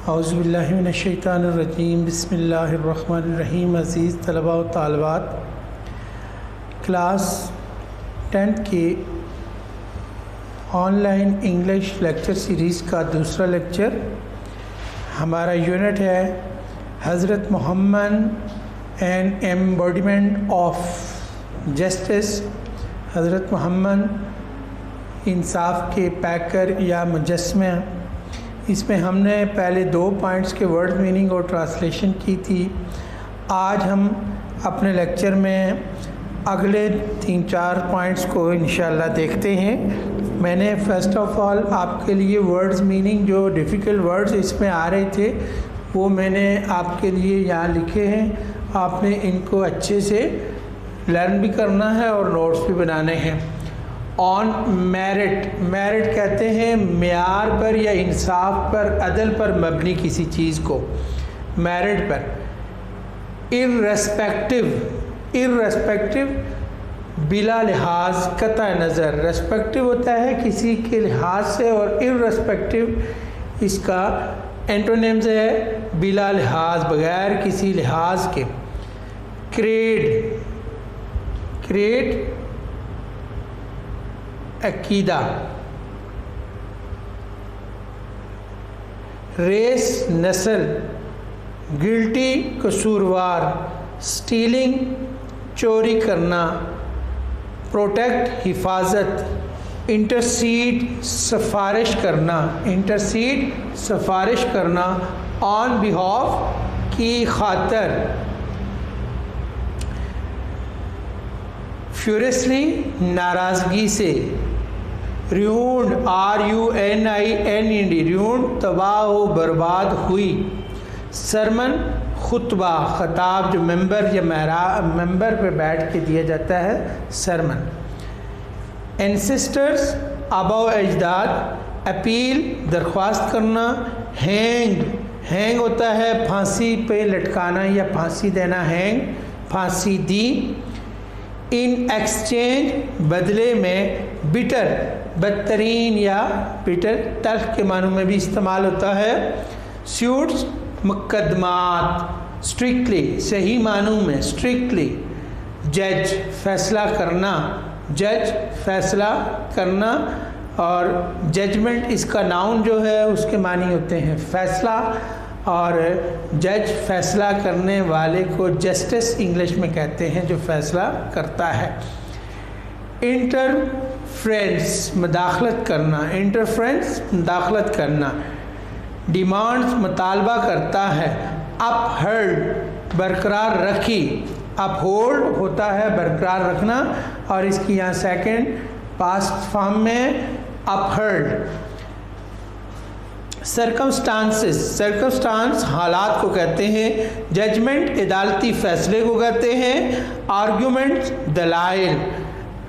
اعوذ باللہ من الشیطان الرجیم، بسم اللہ الرحمن الرحیم۔ عزیز طلباء و طالبات، کلاس 10 کے on line English lecture series کا دوسرا لیکچر ہمارا یونٹ ہے حضرت محمد اینڈ ایمبوڈیمنٹ آف جسٹس۔ حضرت محمد انصاف کے پیکر یا مجسمہ۔ اس میں ہم نے پہلے 2 پوائنٹس کے ورڈ میننگ اور ٹرانسلیشن کی تھی۔ آج ہم اپنے لیکچر میں اگلے 3-4 پوائنٹس کو انشاءاللہ دیکھتے ہیں۔ میں نے فرسٹ آف آل آپ کے لیے ورڈز میننگ جو ڈیفیکلٹ ورڈز اس میں آ رہے تھے وہ میں نے آپ کے لیے یہاں لکھے ہیں۔ آپ نے ان کو اچھے سے لرن بھی کرنا ہے اور نوٹس بھی بنانے ہیں۔ آن میرٹ، میرٹ کہتے ہیں معیار پر یا انصاف پر، عدل پر مبنی کسی چیز کو، میرٹ پر۔ ارریسپیکٹو، ارریسپیکٹو بلا لحاظ، قطع نظر۔ ریسپیکٹو ہوتا ہے کسی کے لحاظ سے، اور ارریسپیکٹو اس کا اینٹونیمز ہے بلا لحاظ، بغیر کسی لحاظ کے۔ کریڈ، کریڈ عقیدہ۔ ریس نسل۔ گلٹی قصوروار۔ سٹیلنگ چوری کرنا۔ پروٹیکٹ حفاظت۔ انٹرسیڈ سفارش کرنا، انٹرسیڈ سفارش کرنا۔ آن بہاف کی خاطر۔ فیورسلی ناراضگی سے۔ ریونڈ، RUNIND، ریونڈ تباہ و برباد ہوئی۔ سرمن خطبہ، خطاب جو ممبر یا ممبر پہ بیٹھ کے دیا جاتا ہے، سرمن۔ اینسسٹرز، آبا و اجداد۔ اپیل، درخواست کرنا۔ ہینگ، ہینگ ہوتا ہے پھانسی پہ لٹکانا یا پھانسی دینا، ہینگ، پھانسی دی۔ ان ایکسچینج، بدلے میں۔ بٹر، بدترین یا بٹر، تلخ کے معنوں میں بھی استعمال ہوتا ہے۔ سیوٹس، مقدمات۔ اسٹرکٹلی، صحیح معنوں میں، اسٹرکٹلی۔ جج، فیصلہ کرنا، جج فیصلہ کرنا، اور ججمنٹ اس کا ناؤن جو ہے اس کے معنی ہوتے ہیں فیصلہ، اور جج فیصلہ کرنے والے کو جسٹس انگلش میں کہتے ہیں، جو فیصلہ کرتا ہے۔ انٹرفیرنس، مداخلت کرنا، انٹرفیرنس مداخلت کرنا۔ ڈیمانڈز، مطالبہ کرتا ہے۔ اپ ہولڈ، برقرار رکھی۔ اپ ہولڈ ہوتا ہے برقرار رکھنا، اور اس کی یہاں سیکنڈ پاسٹ فارم میں اپ ہولڈ۔ سرکمسٹانسز، سرکمسٹانس حالات کو کہتے ہیں۔ ججمنٹ، عدالتی فیصلے کو کہتے ہیں۔ آرگیومنٹ، دلائل۔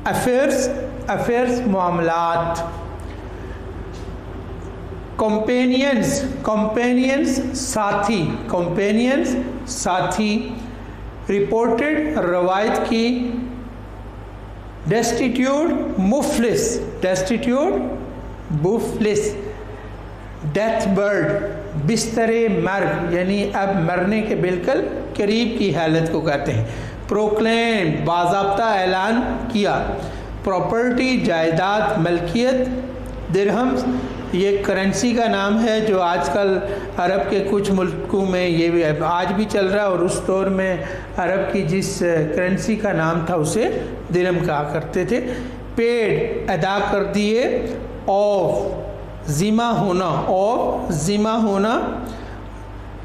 افیئرس، افیئرس معاملات۔ کمپینینز، کمپینینز ساتھی، کمپینینز ساتھی۔ رپورٹڈ، روایت کی۔ ڈیسٹیٹیوٹ، مفلس، ڈیسٹیٹیوٹ مفلس۔ ڈیتھ برڈ، بستر مرگ، یعنی اب مرنے کے بالکل قریب کی حالت کو کہتے ہیں۔ پروکلیم، باضابطہ اعلان کیا۔ پراپرٹی، جائیداد، ملکیت۔ درہم، یہ کرنسی کا نام ہے جو آج کل عرب کے کچھ ملکوں میں یہ بھی آج بھی چل رہا ہے، اور اس دور میں عرب کی جس کرنسی کا نام تھا اسے درہم کہا کرتے تھے۔ پیڈ، ادا کر دیے۔ آف، ذمہ ہونا، اور ذمہ ہونا۔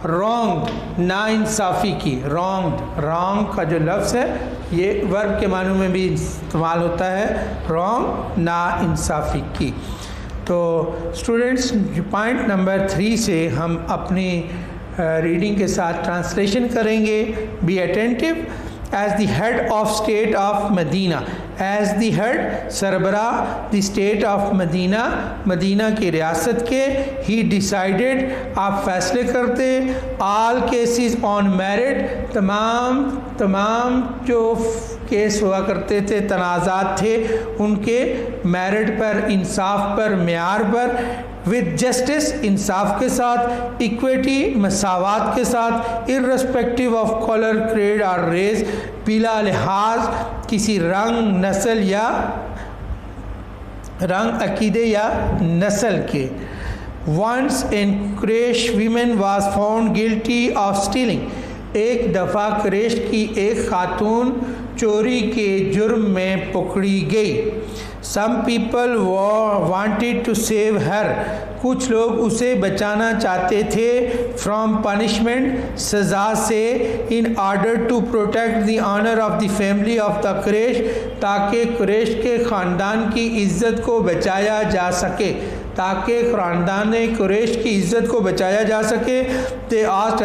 رانگ، نا انصافی کی، رانگ، رانگ کا جو لفظ ہے یہ ورب کے معنوں میں بھی استعمال ہوتا ہے، رانگ، نا انصافی کی۔ تو اسٹوڈنٹس، پوائنٹ نمبر 3 سے ہم اپنی ریڈنگ کے ساتھ ٹرانسلیشن کریں گے۔ Be attentive. As the head of state of Medina, as the head سربراہ، دی اسٹیٹ آف مدینہ، مدینہ کی ریاست کے۔ ہی ڈیسائیڈڈ، آپ فیصلے کرتے۔ آل کیسز آن میرٹ، تمام جو کیس ہوا کرتے تھے، تنازعات تھے ان کے میرٹ پر، انصاف پر، معیار پر۔ with justice, انصاف کے ساتھ, equity, مساوات کے ساتھ, irrespective of color, creed or race, بلا لحاظ کسی رنگ, نسل یا رنگ, عقیدے یا نسل کے. Once in Quraysh women was found guilty of stealing. ایک دفعہ قریش کی ایک خاتون چوری کے جرم میں پکڑی گئی. Some people wanted to save her. کچھ لوگ اسے بچانا چاہتے تھے from punishment, سزا سے, in order to protect the honor of the family of the Quraysh, تاکہ قریش کے خاندان کی عزت کو بچایا جا سکے, تاکہ خاندان قریش کی عزت کو بچایا جا سکے. They asked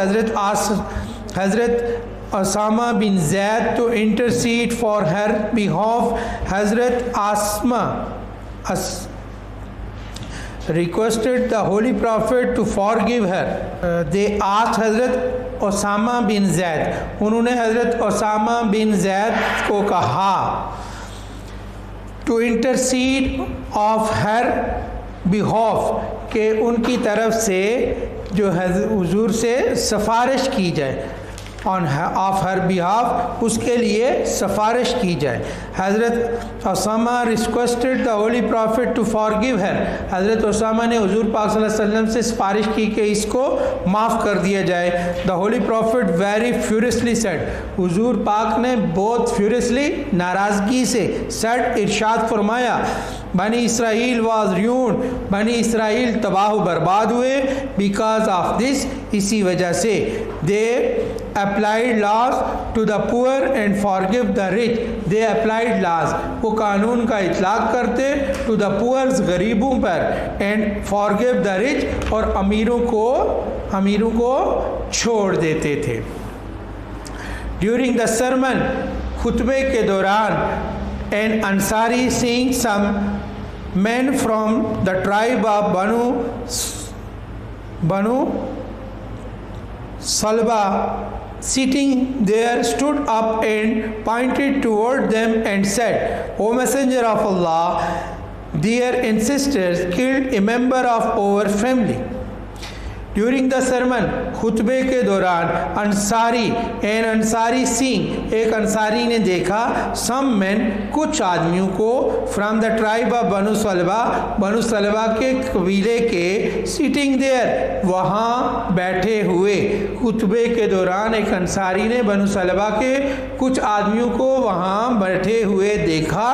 حضرت اسامہ بن زید to intercede for her behalf. حضرت Usama requested the Holy Prophet to forgive her. They asked حضرت اسامہ بن زید, انہوں نے حضرت اسامہ بن زید کو کہا to intercede of her behalf, کہ ان کی طرف سے جو حضور سے سفارش کی جائے, of her behalf, اس کے لیے سفارش کی جائے. حضرت Usama requested the Holy Prophet to forgive her. حضرت اسامہ نے حضور پاک صلی اللہ علیہ وسلم سے سفارش کی کہ اس کو معاف کر دیا جائے. The Holy Prophet very furiously said, حضور پاک نے بہت furiously, ناراضگی سے, said, ارشاد فرمایا, بنی اسرائیل was ruined, بنی اسرائیل تباہ و برباد ہوئے, because of this, اسی وجہ سے. They applied laws to the poor and forgive the rich. They applied laws, وہ قانون کا اطلاق کرتے to the poor, غریبوں پر, and forgive the rich, اور امیروں کو چھوڑ دیتے تھے. During the sermon, خطبے کے دوران, an Ansari seeing some men from the tribe of Banu Salba sitting there stood up and pointed toward them and said, O Messenger of Allah, their ancestors killed a member of our family. During the sermon, خطبے کے دوران, an Ansari seeing, ایک انصاری نے دیکھا, some men, کچھ آدمیوں کو, from the tribe of Banu Salba کے قبیلے کے, sitting there, وہاں بیٹھے ہوئے. خطبے کے دوران ایک انصاری نے بنو سلبہ کے کچھ آدمیوں کو وہاں بیٹھے ہوئے دیکھا.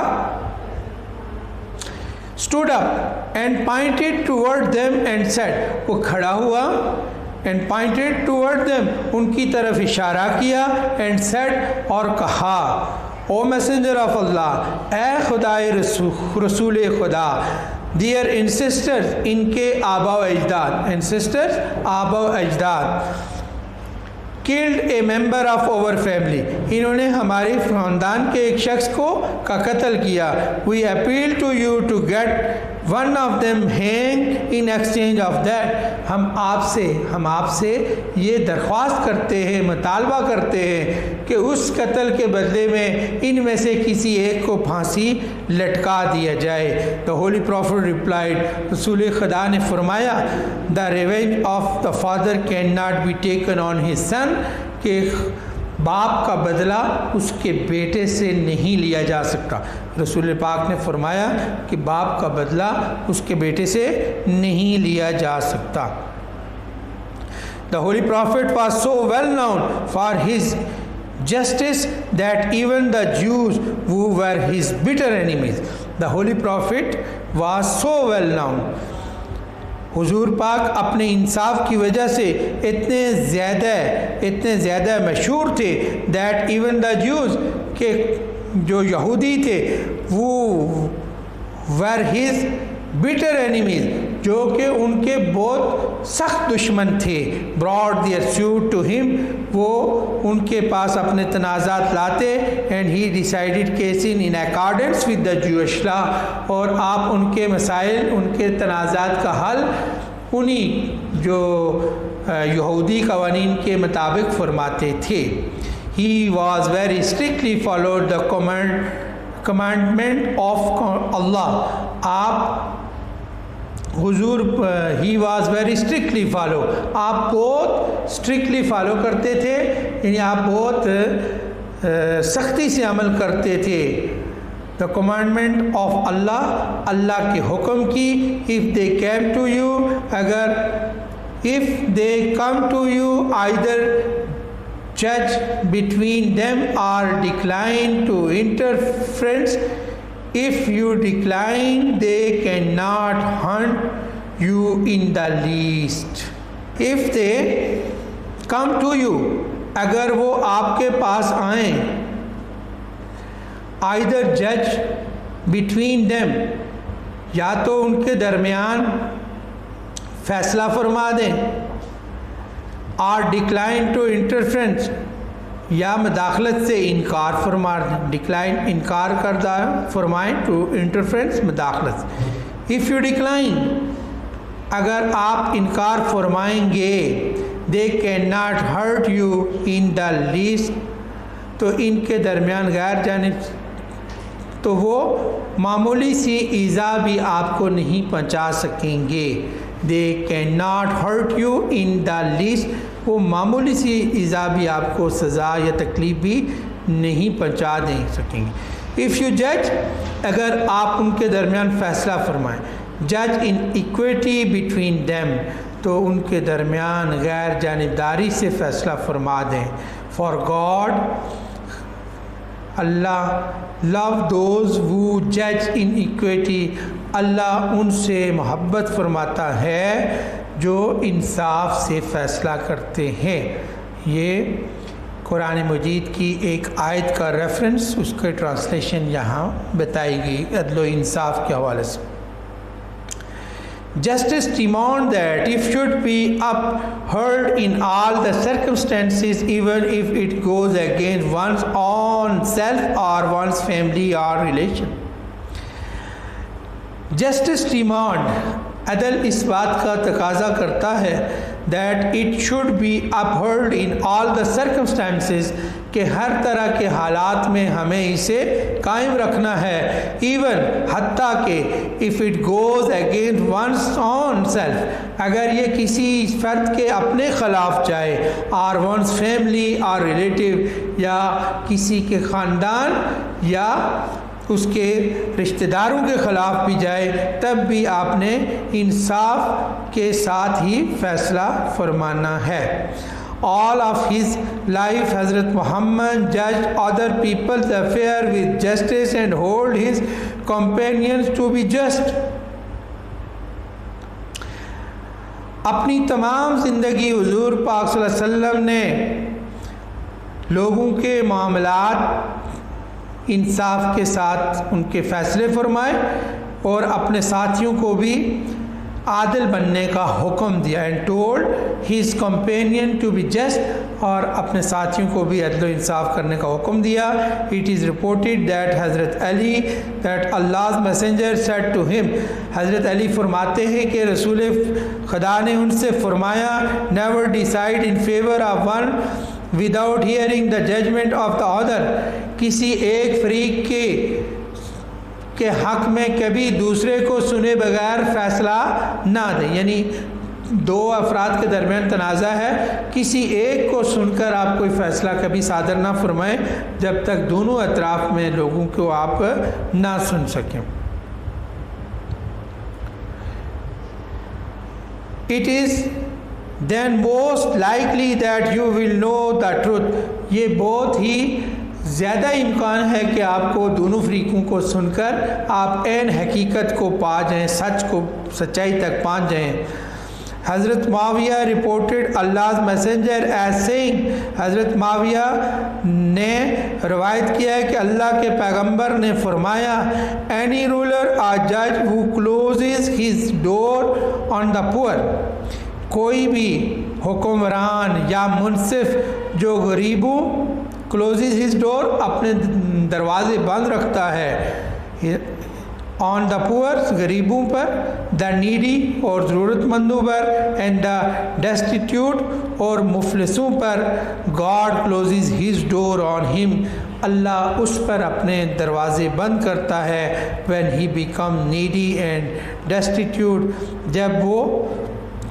stood up and pointed toward them and said, وہ کھڑا ہوا, and pointed toward them, ان کی طرف اشارہ کیا, and said, اور کہا, O Messenger of Allah, اے خدائے رسول خدا, their ancestors, ان کے آبا و اجداد, ancestors, آبا و اجداد, killed a member of our family, انہوں نے ہمارے خاندان کے ایک شخص کو کا قتل کیا. We appeal to you to get one of them hanged in exchange of that. ہم آپ سے یہ درخواست کرتے ہیں, مطالبہ کرتے ہیں کہ اس قتل کے بدلے میں ان میں سے کسی ایک کو پھانسی لٹکا دیا جائے. The Holy Prophet replied, رسول خدا نے فرمایا, the revenge of the father cannot be taken on his son, کہ باپ کا بدلہ اس کے بیٹے سے نہیں لیا جا سکتا. رسول پاک نے فرمایا کہ باپ کا بدلہ اس کے بیٹے سے نہیں لیا جا سکتا. The Holy Prophet was so well known for his justice that even the Jews who were his bitter enemies. The Holy Prophet was so well known. حضور پاک اپنے انصاف کی وجہ سے اتنے زیادہ مشہور تھے that even the Jews, کہ جو یہودی تھے, وہ were his bitter enemies, جو کہ ان کے بہت سخت دشمن تھے. brought their suit to him, وہ ان کے پاس اپنے تنازعات لاتے, and he decided cases in accordance with the Jewish law, اور آپ ان کے مسائل, ان کے تنازعات کا حل انہی جو یہودی قوانین کے مطابق فرماتے تھے. he was very strictly followed the commandment of Allah. آپ حضور he was very strictly follow, آپ بہت اسٹرکٹلی فالو کرتے تھے، یعنی آپ بہت سختی سے عمل کرتے تھے دا کمانڈمنٹ آف اللہ، اللہ کے حکم کی. If they came to you, اگر if they come to you, either judge between them or decline to interference. If you decline, they cannot hurt you in the least. If they come to you, اگر وہ آپ کے پاس آئیں، either judge between them، یا تو ان کے درمیان فیصلہ فرما دیں، اور ڈکلائن ٹو انٹرفرنس، یا مداخلت سے انکار فرما دیں. ڈکلائن انکار کردہ فرمائیں، ٹو انٹرفرنس مداخلت. اف یو ڈکلائن، اگر آپ انکار فرمائیں گے، they can not hurt you in the least, تو ان کے درمیان غیر جانب، تو وہ معمولی سی ایذا بھی آپ کو نہیں پہنچا سکیں گے. They can not hurt you in the least, وہ معمولی سی ایذا بھی آپ کو سزا یا تکلیف بھی نہیں پہنچا دے سکیں گے. اف یو جج، اگر آپ ان کے درمیان فیصلہ فرمائیں، جج ان ایکویٹی بٹوین دیم، تو ان کے درمیان غیر جانبداری سے فیصلہ فرما دیں. فار گاڈ، اللہ، لو دوز ہو جج ان ایکویٹی، اللہ ان سے محبت فرماتا ہے جو انصاف سے فیصلہ کرتے ہیں. یہ قرآن مجید کی ایک آیت کا ریفرنس، اس کے ٹرانسلیشن یہاں بتائی گئی عدل و انصاف کے حوالے سے. Justice demand that it should be upheld in all the circumstances, even if it goes against one's own self or one's family or relation. Justice demand، عدل اس بات کا تقاضا کرتا ہے that it should be upheld in all the circumstances، کہ ہر طرح کے حالات میں ہمیں اسے قائم رکھنا ہے. ایون، حتیٰ کہ if it goes against one's own self، اگر یہ کسی فرد کے اپنے خلاف جائے، or one's family or relative، یا کسی کے خاندان یا اس کے رشتہ داروں کے خلاف بھی جائے، تب بھی آپ نے انصاف کے ساتھ ہی فیصلہ فرمانا ہے. All of his life حضرت محمد judged other people's affairs with justice and hold his companions to be just. اپنی تمام زندگی حضور پاک صلی اللہ علیہ وسلم نے لوگوں کے معاملات انصاف کے ساتھ ان کے فیصلے فرمائے، اور اپنے ساتھیوں کو بھی عادل بننے کا حکم دیا. And told his companion to be just, اور اپنے ساتھیوں کو بھی عدل و انصاف کرنے کا حکم دیا. اٹ از رپورٹڈ دیٹ حضرت علی that اللہ's messenger said to him، حضرت علی فرماتے ہیں کہ رسول خدا نے ان سے فرمایا، never decide in favor of one without hearing the judgment of the other، کسی ایک فریق کے حق میں کبھی دوسرے کو سنے بغیر فیصلہ نہ دیں. یعنی دو افراد کے درمیان تنازع ہے، کسی ایک کو سن کر آپ کوئی فیصلہ کبھی صادر نہ فرمائیں جب تک دونوں اطراف میں لوگوں کو آپ نہ سن سکیں. It is then most likely that you will know the truth، یہ بہت ہی زیادہ امکان ہے کہ آپ کو دونوں فریقوں کو سن کر آپ عین حقیقت کو پا جائیں، سچ کو، سچائی تک پہنچ جائیں. حضرت معاویہ رپورٹڈ اللہ's messenger as saying، حضرت معاویہ نے روایت کیا ہے کہ اللہ کے پیغمبر نے فرمایا، any ruler or judge who closes his door on the poor، کوئی بھی حکمران یا منصف جو غریبوں، closes his door، اپنے دروازے بند رکھتا ہے، on the poor، غریبوں پر، the needy، اور ضرورت مندوں پر، and the destitute، اور مفلسوں پر، God closes his door on him، اللہ اس پر اپنے دروازے بند کرتا ہے when he become needy and destitute, جب وہ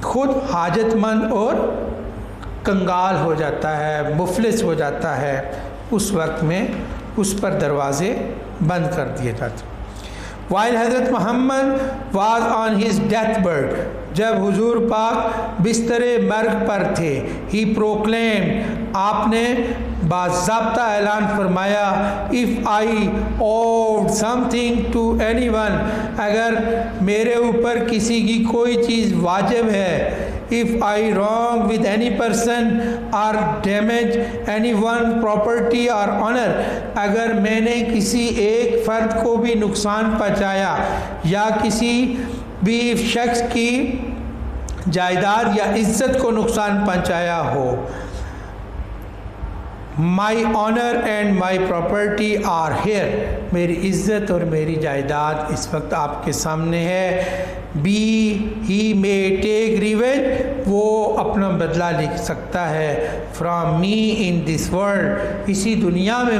خود حاجت مند اور کنگال ہو جاتا ہے، مفلس ہو جاتا ہے، اس وقت میں اس پر دروازے بند کر دیے جاتے ہیں۔ While حضرت محمد was on his deathbed، جب حضور پاک بستر مرگ پر تھے، he proclaimed، آپ نے باضابطہ اعلان فرمایا، if I owed something to anyone، اگر میرے اوپر کسی کی کوئی چیز واجب ہے، if I wrong with any person or damage anyone property or honor، اگر میں نے کسی ایک فرد کو بھی نقصان پہنچایا یا کسی بھی شخص کی جائیداد یا عزت کو نقصان پہنچایا ہو، my honor and my property are here، میری عزت اور میری جائیداد اس وقت آپ کے سامنے ہے۔ be he may take revenge، وہ اپنا بدلہ لے سکتا ہے from me in this world، اسی دنیا میں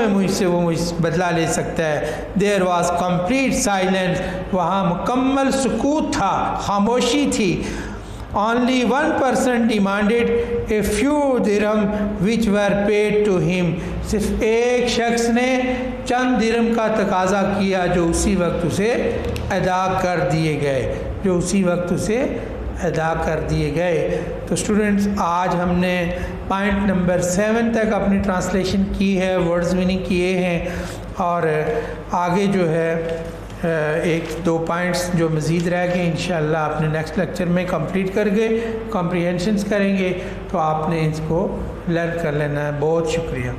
مجھ سے وہ بدلہ لے سکتا ہے۔ there was complete silence، وہاں مکمل سکوت تھا، خاموشی تھی۔ only one person demanded a few dirham which were paid to him، صرف ایک شخص نے چند درہم کا تقاضا کیا جو اسی وقت اسے ادا کر دیے گئے۔ تو اسٹوڈنٹس آج ہم نے پوائنٹ نمبر 7 تک اپنی ٹرانسلیشن کی ہے، ورڈز میننگ کیے ہیں، اور آگے جو ہے ایک دو پوائنٹس جو مزید رہ گئے انشاءاللہ اپنے نیکسٹ لیکچر میں کمپلیٹ کر کے کمپریہنشنز کریں گے، تو آپ نے اس کو لرن کر لینا ہے۔ بہت شکریہ۔